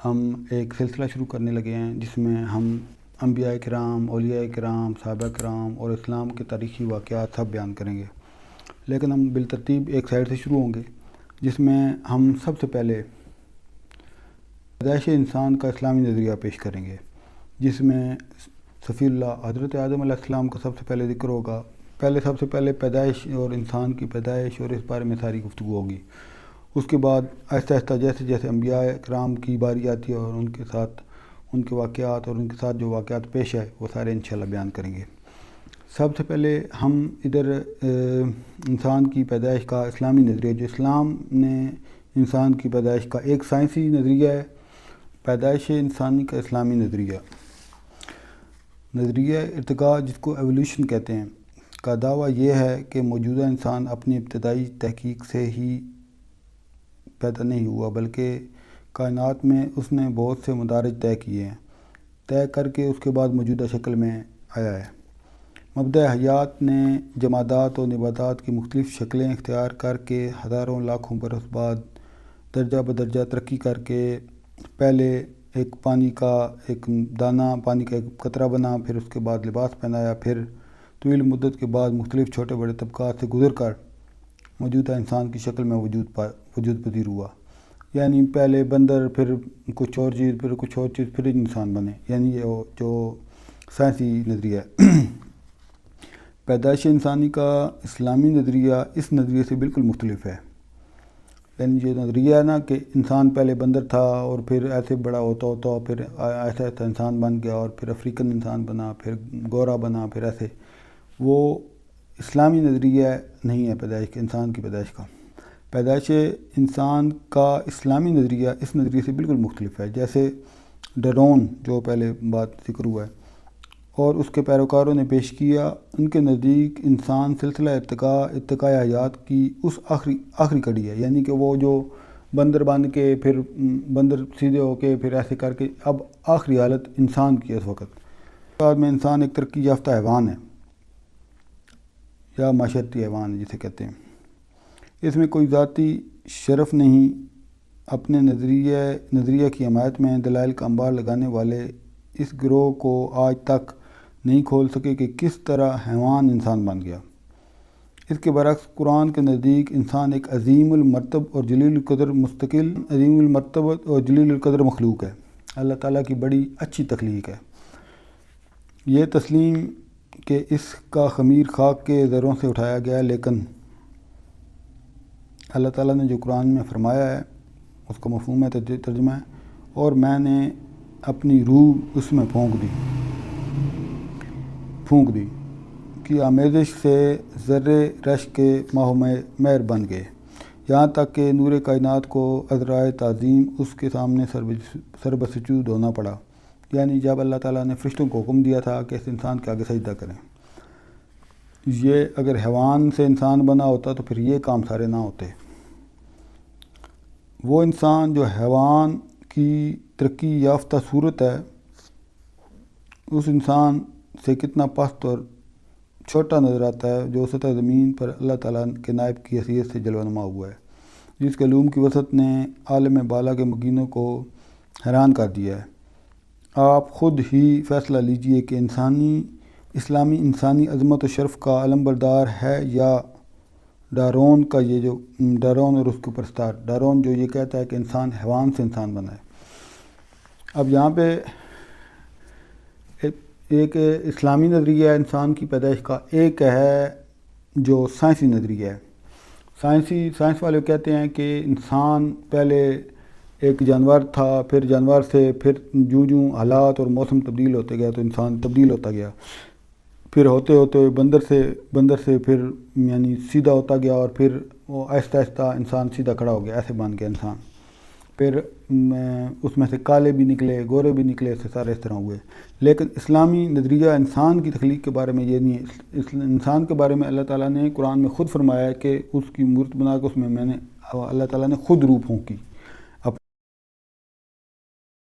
ہم ایک سلسلہ شروع کرنے لگے ہیں جس میں ہم انبیاء کرام، اولیاء کرام، صحابہ کرام اور اسلام کے تاریخی واقعات سب بیان کریں گے، لیکن ہم بالترتیب ایک سائڈ سے شروع ہوں گے جس میں ہم سب سے پہلے پیدائش انسان کا اسلامی نظریہ پیش کریں گے، جس میں صفی اللہ حضرت آدم علیہ السلام کا سب سے پہلے ذکر ہوگا۔ سب سے پہلے پیدائش اور انسان کی پیدائش اور اس بارے میں ساری گفتگو ہوگی۔ اس کے بعد آہستہ آہستہ جیسے جیسے انبیاء کرام کی باری آتی ہے اور ان کے ساتھ ان کے واقعات اور ان کے ساتھ جو واقعات پیش آئے وہ سارے انشاءاللہ بیان کریں گے۔ سب سے پہلے ہم ادھر انسان کی پیدائش کا اسلامی نظریہ، جو اسلام نے انسان کی پیدائش کا ایک سائنسی نظریہ ہے، پیدائش انسانی کا اسلامی نظریہ ارتقاء، جس کو ایولیوشن کہتے ہیں، کا دعویٰ یہ ہے کہ موجودہ انسان اپنی ابتدائی تحقیق سے ہی پیدا نہیں ہوا، بلکہ کائنات میں اس نے بہت سے مدارج طے کر کے اس کے بعد موجودہ شکل میں آیا ہے۔ مبدأ حیات نے جمادات و نباتات کی مختلف شکلیں اختیار کر کے ہزاروں لاکھوں برس بعد درجہ بدرجہ ترقی کر کے پہلے ایک پانی کا ایک دانہ، پانی کا ایک قطرہ بنا، پھر اس کے بعد لباس پہنایا، پھر طویل مدت کے بعد مختلف چھوٹے بڑے طبقات سے گزر کر موجودہ انسان کی شکل میں وجود پذیر ہوا۔ یعنی پہلے بندر، پھر کچھ اور چیز، پھر کچھ اور چیز، پھر انسان بنے۔ یعنی یہ جو سائنسی نظریہ ہے۔ پیدائش انسانی کا اسلامی نظریہ اس نظریے سے بالکل مختلف ہے۔ یعنی یہ نظریہ ہے نا کہ انسان پہلے بندر تھا اور پھر ایسے بڑا ہوتا پھر ایسا انسان بن گیا اور پھر افریقن انسان بنا، پھر گورا بنا، پھر ایسے، وہ اسلامی نظریہ نہیں ہے انسان کی پیدائش کا۔ پیدائش انسان کا اسلامی نظریہ اس نظریے سے بالکل مختلف ہے۔ جیسے ڈارون جو پہلے بات ذکر ہوا ہے اور اس کے پیروکاروں نے پیش کیا، ان کے نزدیک انسان سلسلہ ارتقاء حیات کی اس آخری کڑی ہے۔ یعنی کہ وہ جو بندر بن کے، پھر بندر سیدھے ہو کے، پھر ایسے کر کے اب آخری حالت انسان کی اس وقت بعد میں انسان ایک ترقی یافتہ حیوان ہے یا معاشرتی حیوان جسے کہتے ہیں۔ اس میں کوئی ذاتی شرف نہیں۔ اپنے نظریہ کی حمایت میں دلائل کا انبار لگانے والے اس گروہ کو آج تک نہیں کھول سکے کہ کس طرح حیوان انسان بن گیا۔ اس کے برعکس قرآن کے نزدیک انسان ایک عظیم المرتب اور جلیل القدر مخلوق ہے، اللہ تعالیٰ کی بڑی اچھی تخلیق ہے۔ یہ تسلیم کہ اس کا خمیر خاک کے ذروں سے اٹھایا گیا، لیکن اللہ تعالیٰ نے جو قرآن میں فرمایا ہے اس کا مفہوم ہے، ترجمہ ہے، اور میں نے اپنی روح اس میں پھونک دی کی آمیزش سے ذرے رش کے ماہ مہر بن گئے، یہاں تک کہ نور کائنات کو عذرائے تعظیم اس کے سامنے سربسجود ہونا پڑا۔ یعنی جب اللہ تعالیٰ نے فرشتوں کو حکم دیا تھا کہ اس انسان کے آگے سجدہ کریں، یہ اگر حیوان سے انسان بنا ہوتا تو پھر یہ کام سارے نہ ہوتے۔ وہ انسان جو حیوان کی ترقی یافتہ صورت ہے، اس انسان سے کتنا پست اور چھوٹا نظر آتا ہے، جو سطح زمین پر اللہ تعالیٰ کے نائب کی حیثیت سے جلوہ نما ہوا ہے، جس کے علوم کی وسعت نے عالم بالا کے مکینوں کو حیران کر دیا ہے۔ آپ خود ہی فیصلہ لیجئے کہ اسلامی انسانی عظمت و شرف کا علمبردار ہے یا ڈارون کا، یہ جو ڈارون اور اس کے پرستار، ڈارون جو یہ کہتا ہے کہ انسان حیوان سے انسان بنا ہے۔ اب یہاں پہ ایک اسلامی نظریہ ہے انسان کی پیدائش کا، ایک ہے جو سائنسی نظریہ ہے۔ سائنس والے کہتے ہیں کہ انسان پہلے ایک جانور تھا، پھر جانور سے پھر جوں حالات اور موسم تبدیل ہوتے گیا تو انسان تبدیل ہوتا گیا، پھر ہوتے ہوتے بندر سے پھر یعنی سیدھا ہوتا گیا، اور پھر وہ آہستہ آہستہ انسان سیدھا کھڑا ہو گیا، ایسے بن گیا انسان۔ پھر اس میں سے کالے بھی نکلے، گورے بھی نکلے، اس سے سارے اس طرح ہوئے۔ لیکن اسلامی نظریہ انسان کی تخلیق کے بارے میں یہ نہیں ہے۔ انسان کے بارے میں اللہ تعالیٰ نے قرآن میں خود فرمایا ہے کہ اس کی مورت بنا کے اس میں اللہ تعالیٰ نے خود روح پھونکی۔